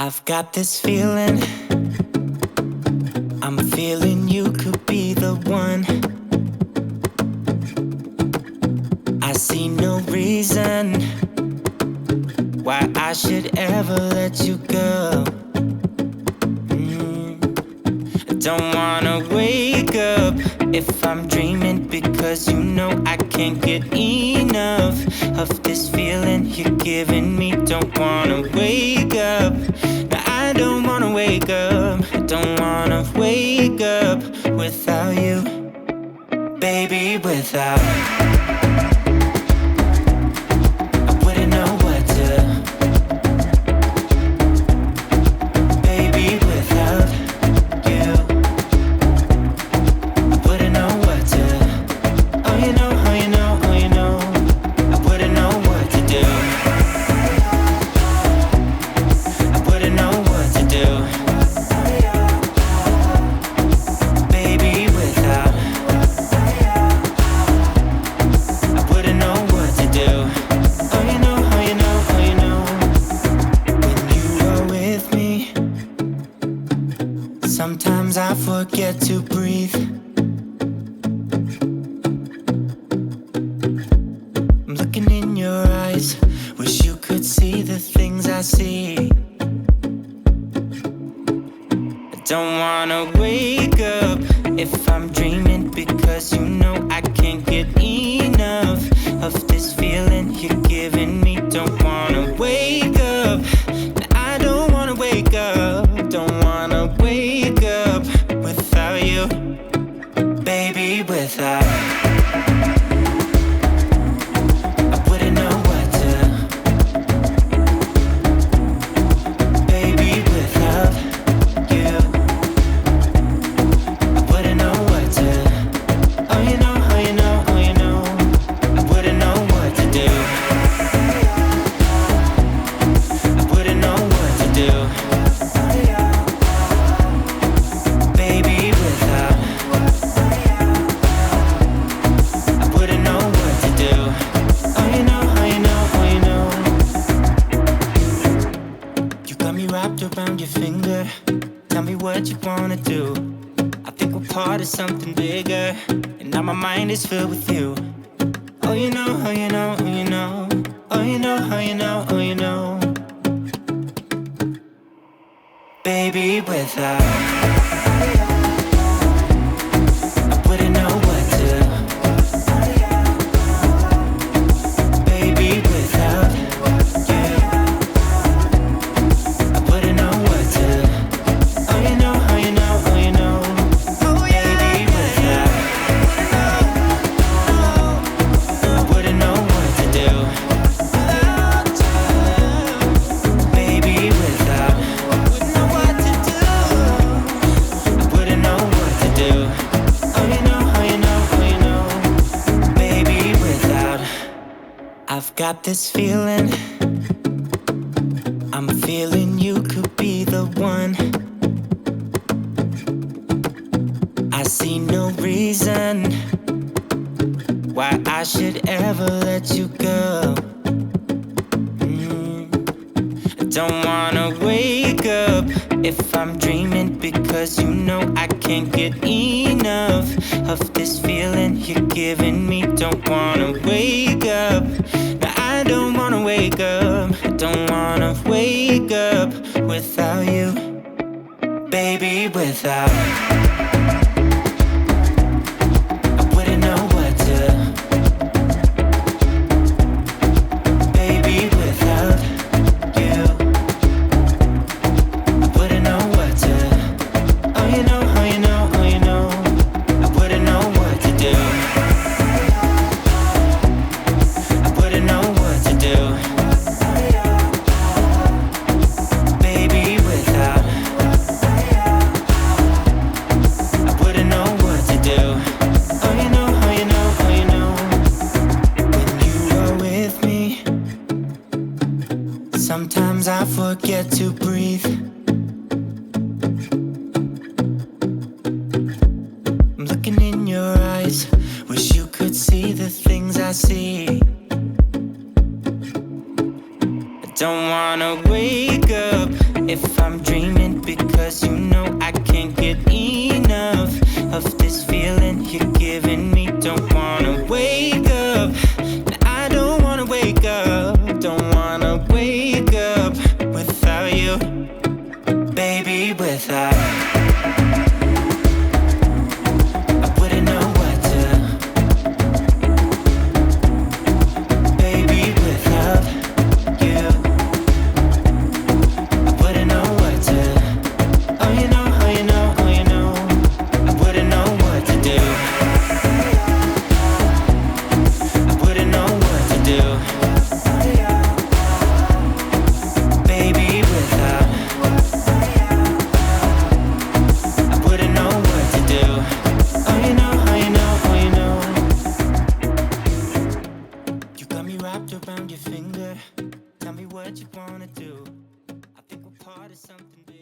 I've got this feeling, I'm feeling you could be the one. I see no reason why I should ever let you go. I don't wanna wake up if I'm dreaming, because you know I can't get enough of this feeling you're giving me. Don't wanna wake up, no, I don't wanna wake up. I don't wanna wake up without you, baby, without. I wouldn't know what to, baby, without you. I wouldn't know what to, oh you know, oh you know, oh you know. I wouldn't know what to do, I wouldn't know what to do, baby, without. I wouldn't know what to do, oh you know, oh you know, oh you know. When you are with me, sometimes I forget to breathe. I'm looking in your eyes, wish you could see the things I see. I don't wanna wake up if I'm dreaming, because you know I can't get enough of this feeling you're giving me. Don't wanna wake up, I don't wanna wake up. Don't wanna wake up without you, baby, without. I wouldn't know what to, baby, without you. I wouldn't know what to, oh you know, oh you know, oh you know. I wouldn't know what to do, I wouldn't know what to do, baby, without. I wouldn't know what to do, oh you know, oh you know, oh you know. You got me wrapped around your finger, tell me what you wanna do. I think we're part of something bigger, and now my mind is filled with you. Oh you know, oh you know, oh you know. Oh you know, oh you know, oh you know. Baby, without. I wouldn't know what to, baby, without you. I wouldn't know what to, oh you know, oh you know, oh you know. Baby, without. I wouldn't know what to do, baby, without. I wouldn't know what to do, I wouldn't know what to do, oh you know, oh you know, oh you know. Baby, without. I've got this feeling, I'm feeling you could be the one. I see no reason why I should ever let you go. I don't wanna wake up if I'm dreaming, because you know I can't get enough of this feeling you're giving me. Don't wanna wake up, no, I don't wanna wake up. I don't wanna wake up without you, baby, without. I wouldn't know what to, baby, without you. I wouldn't know what to, oh you know, oh you know, oh you know. I wouldn't know what to do, I wouldn't know what to do, baby, without. I wouldn't know what to do, oh you know, oh you know, oh you know. When you are with me, sometimes I forget to breathe. I'm looking in your eyes, wish you could see the things I see. I don't wanna wake up if I'm dreaming, because you know I can't get enough of this feeling you're giving me. Don't wanna wake up, I don't wanna wake up, don't wanna wake up without you, baby, without I wouldn't know what to, baby, without you I wouldn't know what to, oh you know, oh you know, oh you know I wouldn't know what to do, I wouldn't know what to do, baby, without I wouldn't know what to do, oh you know, oh you know, oh you know you got me wrapped around your finger, tell me what you wanna do, I think we're part of something big.